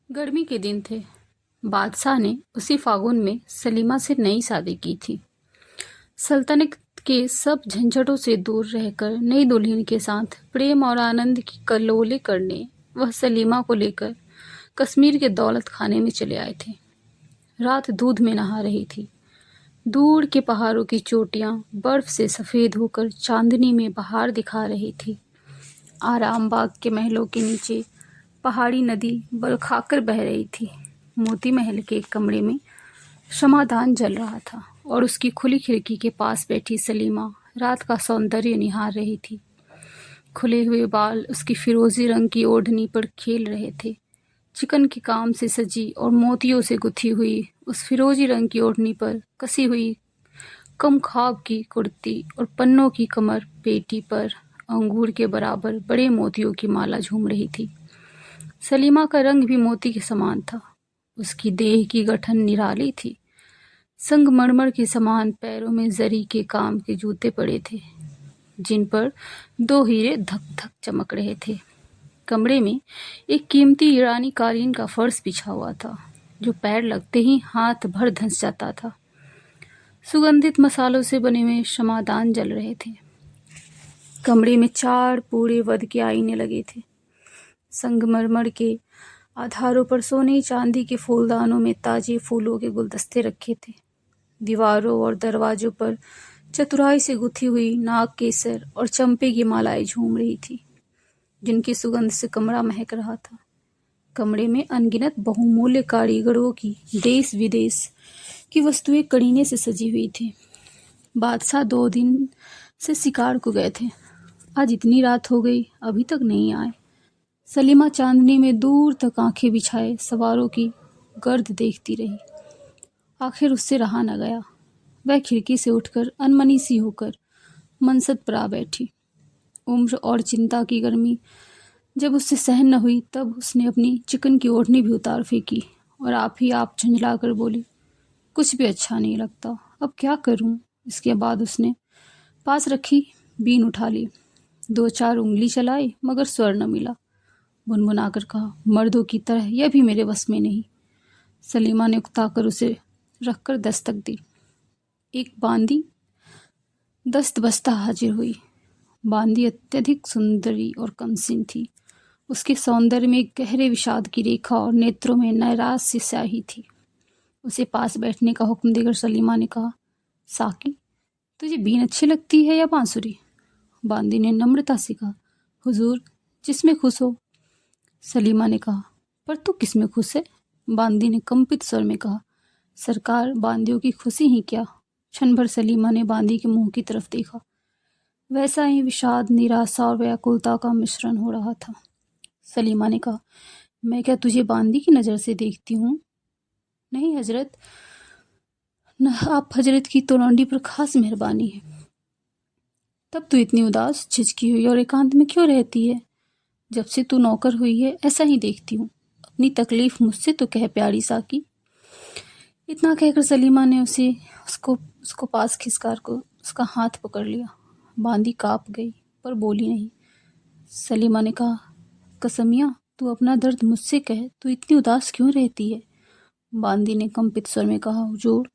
गर्मी के दिन थे। बादशाह ने उसी फागुन में सलीमा से नई शादी की थी। सल्तनत के सब झंझटों से दूर रहकर नई दुल्हन के साथ प्रेम और आनंद की कल्लोलें करने वह सलीमा को लेकर कश्मीर के दौलत खाने में चले आए थे। रात दूध में नहा रही थी। दूर के पहाड़ों की चोटियां बर्फ से सफ़ेद होकर चांदनी में बहार दिखा रही थी। आराम बाग के महलों के नीचे पहाड़ी नदी बलखाकर बह रही थी। मोती महल के एक कमरे में क्षमादान जल रहा था और उसकी खुली खिड़की के पास बैठी सलीमा रात का सौंदर्य निहार रही थी। खुले हुए बाल उसकी फिरोजी रंग की ओढ़नी पर खेल रहे थे। चिकन के काम से सजी और मोतियों से गुथी हुई उस फिरोजी रंग की ओढ़नी पर कसी हुई कम ख्वाब की कुर्ती और पन्नों की कमर पेटी पर अंगूर के बराबर बड़े मोतियों की माला झूम रही थी। सलीमा का रंग भी मोती के समान था। उसकी देह की गठन निराली थी। संगमरमर के समान पैरों में जरी के काम के जूते पड़े थे, जिन पर दो हीरे धक धक चमक रहे थे। कमरे में एक कीमती ईरानी कालीन का फर्श बिछा हुआ था, जो पैर लगते ही हाथ भर धंस जाता था। सुगंधित मसालों से बने हुए क्षमादान जल रहे थे। कमरे में 4 पूरे वध के आईने लगे थे। संगमरमर के आधारों पर सोने चांदी के फूलदानों में ताजे फूलों के गुलदस्ते रखे थे। दीवारों और दरवाजों पर चतुराई से गुथी हुई नाग केसर और चंपे की मालाएं झूम रही थी, जिनकी सुगंध से कमरा महक रहा था। कमरे में अनगिनत बहुमूल्य कारीगरों की देश विदेश की वस्तुएं कड़ीने से सजी हुई थी। बादशाह 2 दिन से शिकार को गए थे। आज इतनी रात हो गई, अभी तक नहीं आए। सलीमा चांदनी में दूर तक आंखें बिछाए सवारों की गर्द देखती रही। आखिर उससे रहा न गया। वह खिड़की से उठकर अनमनी सी होकर मनसद पर आ बैठी। उम्र और चिंता की गर्मी जब उससे सहन न हुई, तब उसने अपनी चिकन की ओढ़नी भी उतार फेंकी और आप ही आप झंझला कर बोली, कुछ भी अच्छा नहीं लगता, अब क्या करूं। इसके बाद उसने पास रखी बीन उठा ली। 2-4 उंगली चलाई, मगर स्वर न मिला। बुनबुनाकर कहा, मर्दों की तरह यह भी मेरे बस में नहीं। सलीमा ने उकताकर उसे रखकर दस्तक दी। एक बांदी दस्त बस्ता हाजिर हुई। बांदी अत्यधिक सुंदरी और कमसीन थी। उसके सौंदर्य में एक गहरे विषाद की रेखा और नेत्रों में नैराश सी स्याही थी। उसे पास बैठने का हुक्म देकर सलीमा ने कहा, साकी, तुझे बीन अच्छी लगती है या बांसुरी? बांदी ने नम्रता से कहा, हुजूर, जिसमें खुश हो। सलीमा ने कहा, पर तू किसमें खुश है? बांदी ने कंपित स्वर में कहा, सरकार, बांदियों की खुशी ही क्या। क्षण भर सलीमा ने बांदी के मुंह की तरफ देखा। वैसा ही विषाद, निराशा और व्याकुलता का मिश्रण हो रहा था। सलीमा ने कहा, मैं क्या तुझे बांदी की नज़र से देखती हूँ? नहीं हजरत, न आप हजरत की तो लौंडी पर खास मेहरबानी है। तब तू इतनी उदास, झिझकी हुई और एकांत में क्यों रहती है? जब से तू नौकर हुई है, ऐसा ही देखती हूँ। अपनी तकलीफ मुझसे तो कह प्यारी साकी। इतना कहकर सलीमा ने उसको पास खिसकार को उसका हाथ पकड़ लिया। बांदी काँप गई, पर बोली नहीं। सलीमा ने कहा, कसमिया, तू अपना दर्द मुझसे कह, तू इतनी उदास क्यों रहती है? बांदी ने कंपित स्वर में कहा, हुजूर,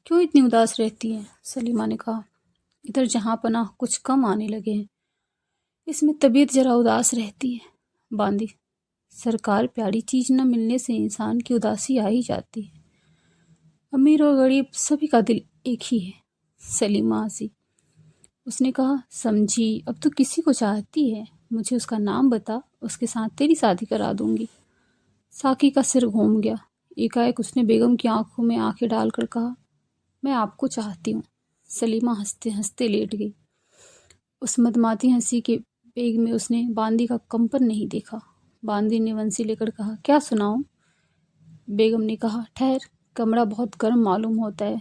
क्यों इतनी उदास रहती है? सलीमा ने कहा, इधर जहाँ पनाह कुछ कम आने लगे हैं, इसमें तबीयत जरा उदास रहती है। बांदी, सरकार, प्यारी चीज न मिलने से इंसान की उदासी आ ही जाती है। अमीर और गरीब सभी का दिल एक ही है। सलीमा हंसी। उसने कहा, समझी, अब तो किसी को चाहती है। मुझे उसका नाम बता, उसके साथ तेरी शादी करा दूंगी। साकी का सिर घूम गया। एकाएक उसने बेगम की आंखों में आंखें डालकर कहा, मैं आपको चाहती हूँ। सलीमा हंसते हंसते लेट गई। उस मदमाती हंसी के वेग में उसने बांदी का कंपन नहीं देखा। बांदी ने वंशी लेकर कहा, क्या सुनाऊं? बेगम ने कहा, ठहर, कमरा बहुत गर्म मालूम होता है।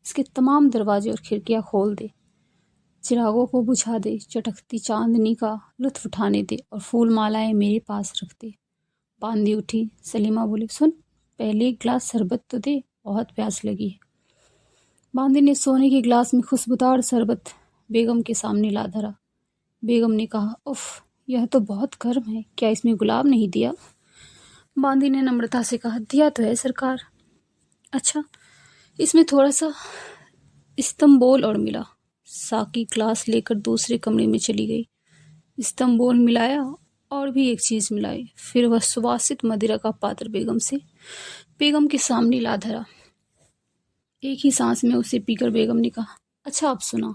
इसके तमाम दरवाजे और खिड़कियां खोल दे, चिरागों को बुझा दे, चटकती चांदनी का लुत्फ उठाने दे और फूल मालाएं मेरे पास रख दे। बांदी उठी। सलीमा बोली, सुन, पहले एक गिलास शरबत तो दे, बहुत प्यास लगी है। बांदी ने सोने के गिलास में खुशबूदार शरबत बेगम के सामने ला धरा। बेगम ने कहा, उफ, यह तो बहुत गर्म है, क्या इसमें गुलाब नहीं दिया? बांदी ने नम्रता से कहा, दिया तो है सरकार। अच्छा, इसमें थोड़ा सा इस्तंबोल और मिला। साकी ग्लास लेकर दूसरे कमरे में चली गई। इस्तंबोल मिलाया और भी एक चीज़ मिलाई। फिर वह सुवासित मदिरा का पात्र बेगम के सामने ला धरा। एक ही सांस में उसे पीकर बेगम ने कहा, अच्छा अब सुना।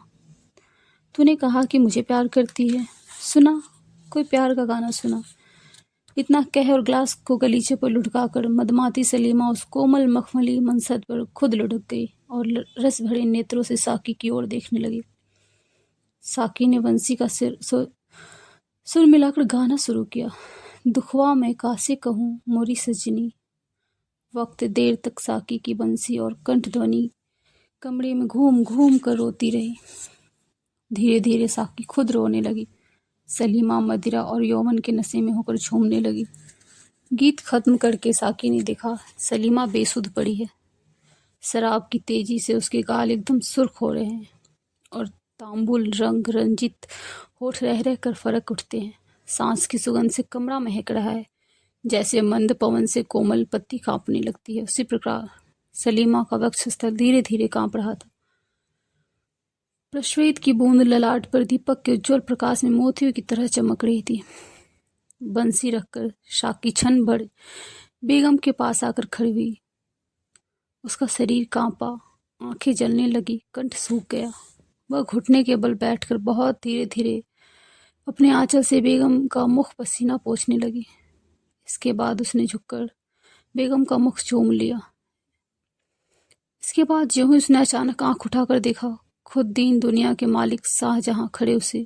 तूने कहा कि मुझे प्यार करती है। सुना, कोई प्यार का गाना सुना। इतना कह और ग्लास को गलीचे पर लुढ़काकर मदमाती सलीमा उस कोमल मखमली मनसद पर खुद लुढ़क गई और रस भरे नेत्रों से साकी की ओर देखने लगी। साकी ने बंसी का सुर मिलाकर गाना शुरू किया। दुखवा मैं कासे कहूँ मोरी सजनी। वक्त देर तक साकी की बंसी और कंठ ध्वनि कमरे में घूम घूम कर रोती रही। धीरे धीरे साकी खुद रोने लगी। सलीमा मदिरा और यौवन के नशे में होकर झूमने लगी। गीत खत्म करके साकी ने देखा सलीमा बेसुध पड़ी है। शराब की तेजी से उसके गाल एकदम सुर्ख हो रहे हैं और तांबुल रंग रंजित होठ रह रह कर फरक उठते हैं। सांस की सुगंध से कमरा महक रहा है, जैसे मंद पवन से कोमल पत्ती कांपने लगती है। उसी प्रकार सलीमा का वक्षस्थल धीरे धीरे कांप रहा था। प्रश्वेत की बूंद ललाट पर दीपक के उज्ज्वल प्रकाश में मोतियों की तरह चमक रही थी। बंसी रखकर साकी क्षण भर बेगम के पास आकर खड़ी हुई। उसका शरीर कांपा, आंखें जलने लगी, कंठ सूख गया। वह घुटने के बल बैठकर बहुत धीरे धीरे अपने आंचल से बेगम का मुख पसीना पोंछने लगी। इसके बाद उसने झुककर बेगम का मुख चूम लिया। इसके बाद ज्यों ही उसने अचानक आंख उठाकर देखा, खुद दीन दुनिया के मालिक शाहजहां खड़े उसे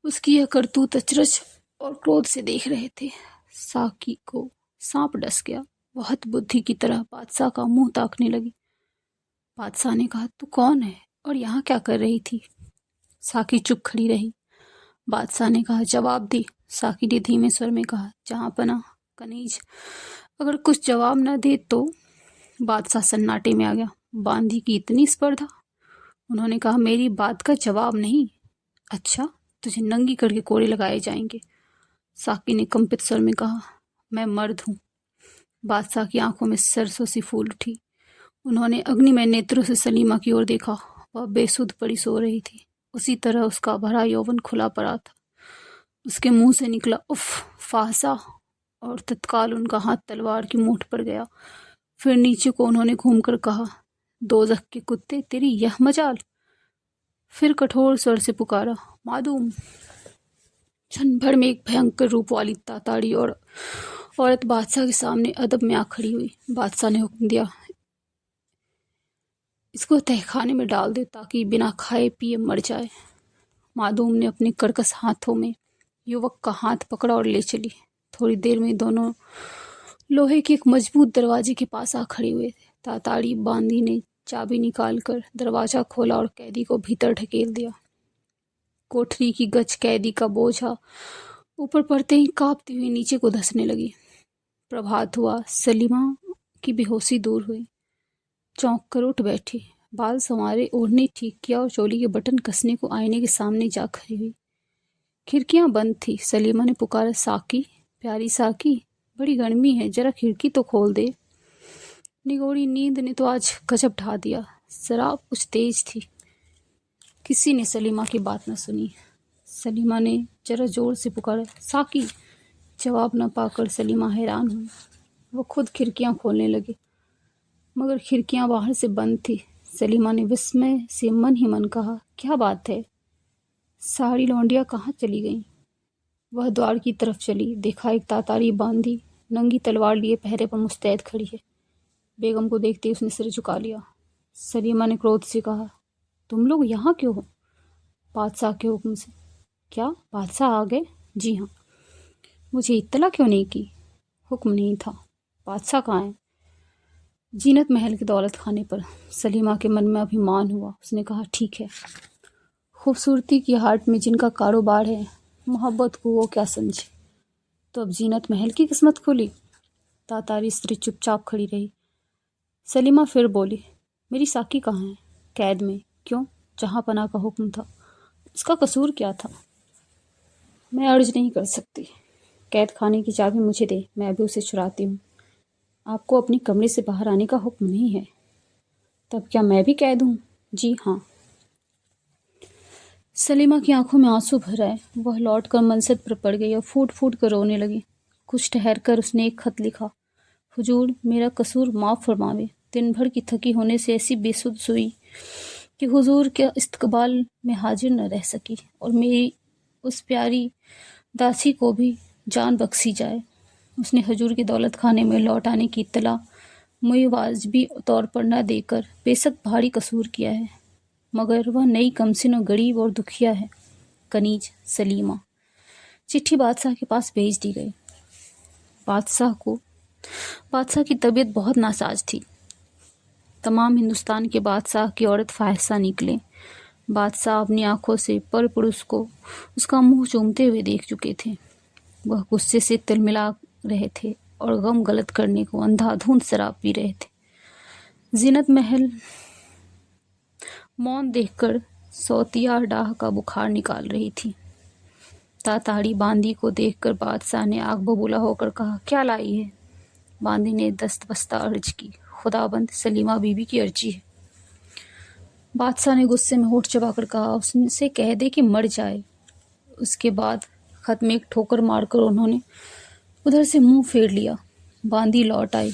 उसकी यह करतूत अचरज और क्रोध से देख रहे थे। साकी को सांप डस गया। वह बुद्धि की तरह बादशाह का मुंह ताकने लगी। बादशाह ने कहा, तू कौन है और यहाँ क्या कर रही थी? साकी चुप खड़ी रही। बादशाह ने कहा, जवाब दी। साकी ने धीमे स्वर में कहा, जहांपना कनीज। अगर कुछ जवाब न दे तो? बादशाह सन्नाटे में आ गया। बांदी की इतनी स्पर्धा? उन्होंने कहा, मेरी बात का जवाब नहीं। अच्छा, तुझे नंगी करके कोड़े लगाए जाएंगे। साकी ने कंपित स्वर में कहा, मैं मर्द हूँ। बादशाह की आंखों में सरसों सी फूल उठी। उन्होंने अग्निमय नेत्रों से सलीमा की ओर देखा। वह बेसुध पड़ी सो रही थी। उसी तरह उसका भरा यौवन खुला पड़ा था। उसके मुंह से निकला उफ फाहसा, और तत्काल उनका हाथ तलवार की मूठ पर गया। फिर नीचे को उन्होंने घूमकर कहा, दोज़ख के कुत्ते, तेरी यह मजाल। फिर कठोर स्वर से पुकारा, मादूम। क्षण भर में एक भयंकर रूप वाली ताताड़ी और औरत बादशाह के सामने अदब में आ खड़ी हुई। बादशाह ने हुक्म दिया, इसको तहखाने में डाल दे ताकि बिना खाए पिए मर जाए। मादूम ने अपने कर्कश हाथों में युवक का हाथ पकड़ा और ले चली। थोड़ी देर में दोनों लोहे के एक मजबूत दरवाजे के पास आ खड़े हुए थे। ताताड़ी बांदी ने चाबी निकालकर दरवाजा खोला और कैदी को भीतर ढकेल दिया। कोठरी की गज कैदी का बोझा ऊपर पड़ते ही कांपती हुई नीचे को धंसने लगी। प्रभात हुआ। सलीमा की बेहोशी दूर हुई। चौंक कर उठ बैठी। बाल संवारे, ओढ़नी ठीक किया और चोली के बटन कसने को आईने के सामने जा खड़ी हुई। खिड़कियां बंद थी। सलीमा ने पुकारा, साकी, प्यारी साकी, बड़ी गर्मी है, जरा खिड़की तो खोल दे। निगोड़ी नींद ने तो आज गजब ढा दिया। शराब कुछ तेज थी। किसी ने सलीमा की बात न सुनी। सलीमा ने जरा जोर से पुकारा, साकी। जवाब न पाकर सलीमा हैरान हुई। वो खुद खिड़कियां खोलने लगी, मगर खिड़कियां बाहर से बंद थी। सलीमा ने विस्मय से मन ही मन कहा, क्या बात है, सारी लौंडियां कहाँ चली गईं? वह द्वार की तरफ चली। देखा एक तातारी बांधी नंगी तलवार लिए पहरे पर मुस्तैद खड़ी है। बेगम को देखते ही उसने सिर झुका लिया। सलीमा ने क्रोध से कहा, तुम लोग यहाँ क्यों हो? बादशाह के हुक्म से। क्या, बादशाह आ गए? जी हाँ। मुझे इत्तला क्यों नहीं की? हुक्म नहीं था। बादशाह कहाँ है? जीनत महल के दौलत खाने पर। सलीमा के मन में अभिमान हुआ। उसने कहा, ठीक है, खूबसूरती की हाट में जिनका कारोबार है, मोहब्बत को वो क्या समझे। तो अब जीनत महल की किस्मत खुली। तातारी स्त्री चुपचाप खड़ी रही। सलीमा फिर बोली, मेरी साकी कहाँ है? कैद में। क्यों? जहाँ पना का हुक्म था। उसका कसूर क्या था? मैं अर्ज नहीं कर सकती। कैद खाने की चाबी मुझे दे, मैं भी उसे चुराती हूँ। आपको अपने कमरे से बाहर आने का हुक्म नहीं है। तब क्या मैं भी कैद हूँ? जी हाँ। सलीमा की आंखों में आंसू भर आए। वह लौट कर मनसद पर पड़ गई और फूट फूट कर रोने लगी। कुछ ठहर कर उसने एक खत लिखा। हुजूर, मेरा कसूर माफ़ फरमावे। दिन भर की थकी होने से ऐसी बेसुध सोई कि हुजूर के इस्तकबाल में हाजिर न रह सकी और मेरी उस प्यारी दासी को भी जान बख्शी जाए। उसने हुजूर के दौलत खाने में लौट आने की इत्तला मुझे वाजिबी तौर पर न देकर बेशक भारी कसूर किया है, मगर वह नई कमसिन और गरीब और दुखिया है। कनीज सलीमा। चिट्ठी बादशाह के पास भेज दी गई। बादशाह की तबीयत बहुत नासाज थी। तमाम हिंदुस्तान के बादशाह की औरत फाहिशा निकले। बादशाह अपनी आंखों से पर पुरुष को उसका मुंह चूमते हुए देख चुके थे। वह गुस्से से तिलमिला रहे थे और गम गलत करने को अंधाधुंध शराब पी रहे थे। जीनत महल मौन देखकर सौतिया डाह का बुखार निकाल रही थी। ताताड़ी बांदी को देखकर बादशाह ने आग बबूला होकर कहा, क्या लाई है? बांदी ने दस्तबस्ता अर्ज की, खुदाबंद सलीमा बीबी की अर्जी है। बादशाह ने गुस्से में होठ चबाकर कहा, उससे कह दे कि मर जाए। उसके बाद खत में एक ठोकर मारकर उन्होंने उधर से मुंह फेर लिया। बांदी लौट आई।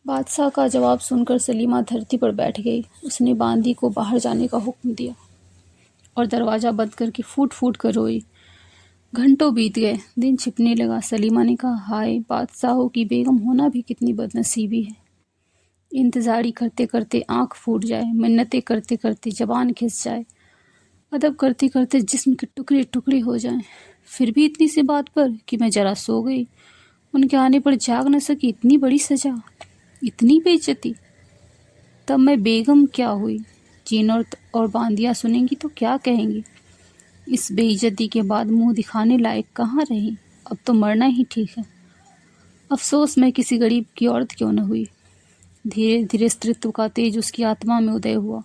बादशाह का जवाब सुनकर सलीमा धरती पर बैठ गई। उसने बांदी को बाहर जाने का हुक्म दिया और दरवाज़ा बंद करके फूट फूट कर रोई। घंटों बीत गए, दिन छिपने लगा। सलीमा ने कहा, हाय, बादशाहों की बेगम होना भी कितनी बदनसीबी है। इंतज़ारी करते करते आँख फूट जाए, मिन्नतें करते करते ज़बान घिस जाए, अदब करते करते जिस्म के टुकड़े टुकड़े हो जाएं। फिर भी इतनी सी बात पर कि मैं जरा सो गई, उनके आने पर जाग न सकी, इतनी बड़ी सजा, इतनी बेइज्जती। तब मैं बेगम क्या हुई? जीन और बांदियाँ सुनेंगी तो क्या कहेंगी? इस बेइज्जती के बाद मुंह दिखाने लायक कहाँ रही? अब तो मरना ही ठीक है। अफसोस मैं किसी गरीब की औरत क्यों न हुई। धीरे धीरे स्त्रीत्व का तेज उसकी आत्मा में उदय हुआ।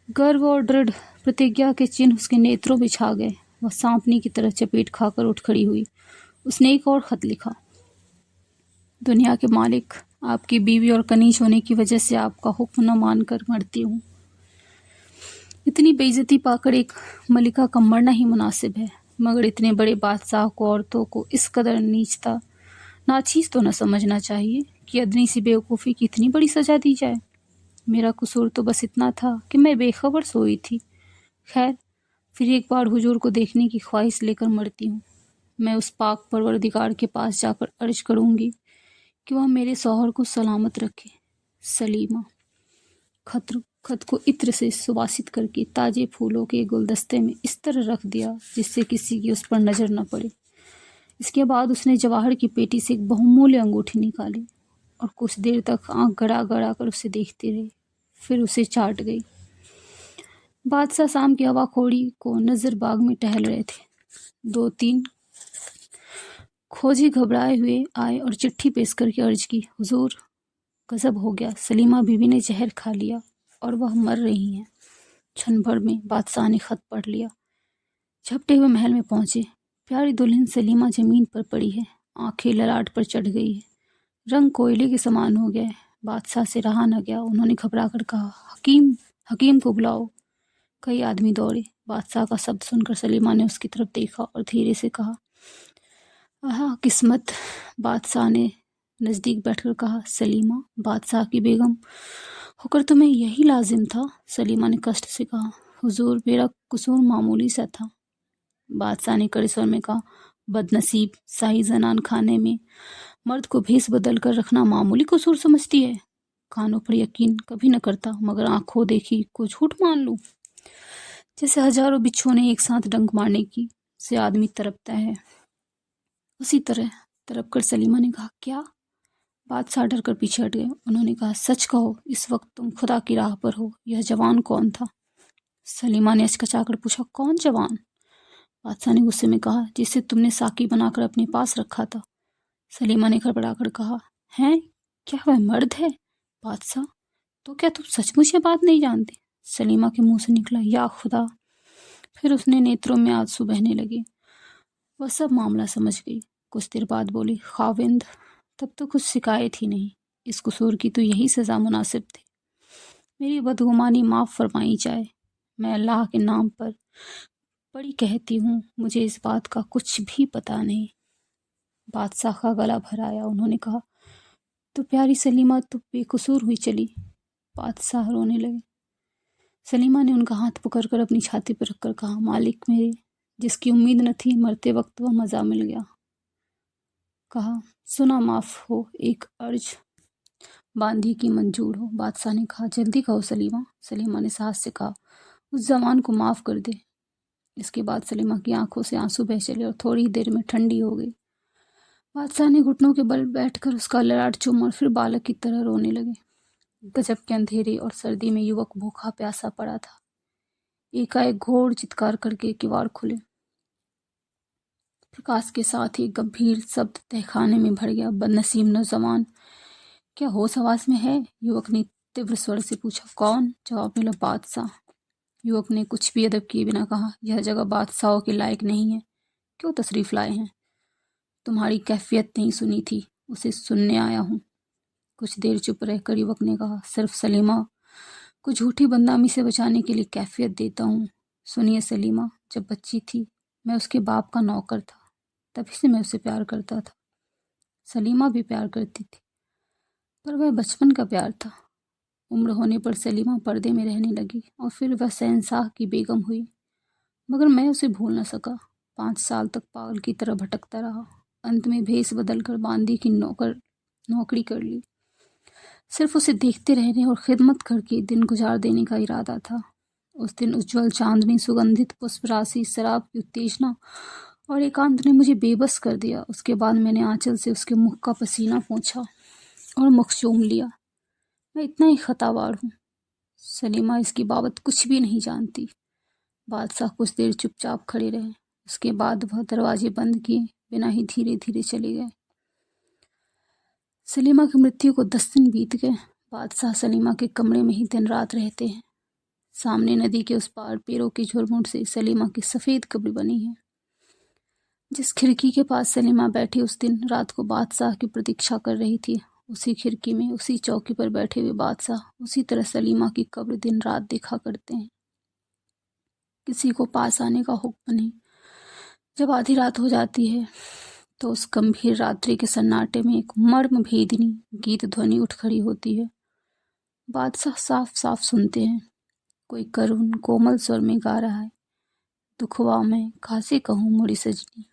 गर्व और दृढ़ प्रतिज्ञा के चिन्ह उसके नेत्रों में छा गए। वह सांपनी की तरह चपेट खाकर उठ खड़ी हुई। उसने एक और खत लिखा। दुनिया के मालिक, आपकी बीवी और कनीज होने की वजह से आपका हुक्म न मानकर मरती हूँ। इतनी बेइज्जती पाकर एक मलिका का मरना ही मुनासिब है, मगर इतने बड़े बादशाह को औरतों को इस कदर नाचीज तो न समझना चाहिए कि अदनी सी बेवकूफ़ी की इतनी बड़ी सजा दी जाए। मेरा कसूर तो बस इतना था कि मैं बेखबर सोई थी। खैर, फिर एक बार हुजूर को देखने की ख्वाहिश लेकर मरती हूँ। मैं उस पाक परवरदिगार के पास जाकर अर्ज करूँगी कि वह मेरे शौहर को सलामत रखे। सलीमा। खत को इत्र से सुवासित करके ताजे फूलों के गुलदस्ते में इस तरह रख दिया जिससे किसी की उस पर नज़र न पड़े। इसके बाद उसने जवाहर की पेटी से एक बहुमूल्य अंगूठी निकाली और कुछ देर तक आंख गड़ा गड़ा कर उसे देखती रही, फिर उसे चाट गई। बादशाह शाम की हवाखोरी को नजर बाग में टहल रहे थे। 2-3 खोजी घबराए हुए आए और चिट्ठी पेश करके अर्ज की, हुजूर, गजब हो गया, सलीमा बीबी ने जहर खा लिया और वह मर रही हैं। क्षण भर में बादशाह ने खत पढ़ लिया। झपटे हुए महल में पहुंचे। प्यारी दुल्हन सलीमा जमीन पर पड़ी है, आंखें ललाट पर चढ़ गई है, रंग कोयले के समान हो गया है। बादशाह से रहा न गया। उन्होंने घबरा कर कहा, हकीम को बुलाओ। कई आदमी दौड़े। बादशाह का शब्द सुनकर सलीमा ने उसकी तरफ देखा और धीरे से कहा, आहा किस्मत। बादशाह ने नज़दीक बैठकर कहा, सलीमा, बादशाह की बेगम होकर तुम्हें यही लाजिम था? सलीमा ने कष्ट से कहा, हुजूर, मेरा कसूर मामूली सा था। बादशाह ने कड़े स्वर में कहा, बदनसीब, शाही जनान खाने में मर्द को भेस बदल कर रखना मामूली कसूर समझती है? कानों पर यकीन कभी न करता, मगर आंखों देखी को झूठ मान लूं? जैसे हजारों बिच्छुओं ने एक साथ डंक मारने की से आदमी तड़पता है, उसी तरह तड़प कर सलीमा ने कहा, क्या? बादशाह डर कर पीछे हट गए। उन्होंने कहा, सच कहो, इस वक्त तुम खुदा की राह पर हो। यह जवान कौन था? सलीमा ने अचकचाकर पूछा, कौन जवान? बादशाह ने गुस्से में कहा, जिसे तुमने साकी बनाकर अपने पास रखा था। सलीमा ने घबराकर कहा, हैं, क्या वह मर्द है? बादशाह, तो क्या तुम सचमुच ये बात नहीं जानते? सलीमा के मुंह से निकला, या खुदा। फिर उसने नेत्रों में आंसू बहने लगे। वह सब मामला समझ गई। कुछ देर बाद बोली, खाविंद, तब तो कुछ शिकायत ही नहीं। इस कसूर की तो यही सज़ा मुनासिब थी। मेरी बदगुमानी माफ़ फरमाई जाए। मैं अल्लाह के नाम पर बड़ी कहती हूँ, मुझे इस बात का कुछ भी पता नहीं। बादशाह का गला भर आया। उन्होंने कहा, तो प्यारी सलीमा तो बेकसूर हुई चली। बादशाह रोने लगे। सलीमा ने उनका हाथ पकड़कर अपनी छाती पर रखकर कहा, मालिक मेरे, जिसकी उम्मीद न थी, मरते वक्त वह मज़ा मिल गया। कहा, सुना माफ़ हो, एक अर्ज बांधी की मंजूर हो। बादशाह ने कहा, जल्दी कहो सलीमा। सलीमा ने साहस से कहा, उस जवान को माफ़ कर दे। इसके बाद सलीमा की आंखों से आंसू बह चले और थोड़ी देर में ठंडी हो गई। बादशाह ने घुटनों के बल बैठकर उसका ललाट चूमा और फिर बालक की तरह रोने लगे। गजब के अंधेरे और सर्दी में युवक भूखा प्यासा पड़ा था। एकाएक घोर चित्कार करके किवाड़ खुले। प्रकाश के साथ ही गंभीर शब्द तहखाने में भर गया। बदनसीब नौजवान, क्या होश हवास में है? युवक ने तीव्र स्वर से पूछा। कौन? जवाब मिला, बादशाह। युवक ने कुछ भी अदब किए बिना कहा, यह जगह बादशाहों के लायक नहीं है। क्यों तशरीफ लाए हैं? तुम्हारी कैफियत नहीं सुनी थी, उसे सुनने आया हूँ। कुछ देर चुप रहकर युवक ने कहा, सिर्फ सलीमा को झूठी बदनामी से बचाने के लिए कैफियत देता हूँ। सुनिए सलीमा, जब बच्ची थी मैं उसके बाप का नौकर था, तभी से मैं उसे प्यार करता था। सलीमा भी प्यार करती थी, पर वह बचपन का प्यार था। उम्र होने पर सलीमा पर्दे में रहने लगी और फिर वह शहंशाह की बेगम हुई, मगर मैं उसे भूल न सका। 5 साल तक पागल की तरह भटकता रहा। अंत में भेष बदलकर बांदी की नौकरी कर ली। सिर्फ उसे देखते रहने और खिदमत करके दिन गुजार देने का इरादा था। उस दिन उज्ज्वल चांदनी, सुगंधित पुष्प राशि, शराब की उत्तेजना और एकांत ने मुझे बेबस कर दिया। उसके बाद मैंने आंचल से उसके मुख का पसीना पोंछा और मुख चूम लिया। मैं इतना ही खतावार हूँ। सलीमा इसकी बाबत कुछ भी नहीं जानती। बादशाह कुछ देर चुपचाप खड़े रहे। उसके बाद वह दरवाजे बंद किए बिना ही धीरे धीरे चले गए। सलीमा की मृत्यु को 10 दिन बीत गए। बादशाह सलीमा के कमरे में ही दिन रात रहते हैं। सामने नदी के उस पार पेड़ों की झुरमुट से सलीमा की सफ़ेद कब्र बनी है। जिस खिड़की के पास सलीमा बैठी उस दिन रात को बादशाह की प्रतीक्षा कर रही थी, उसी खिड़की में, उसी चौकी पर बैठे हुए बादशाह उसी तरह सलीमा की कब्र दिन रात देखा करते हैं। किसी को पास आने का हुक्म नहीं। जब आधी रात हो जाती है तो उस गंभीर रात्रि के सन्नाटे में एक मर्म भेदिनी गीत ध्वनि उठ खड़ी होती है। बादशाह साफ साफ सुनते हैं, कोई करुण कोमल स्वर में गा रहा है, दुखवा मैं कासे कहूँ मुड़ी सजनी।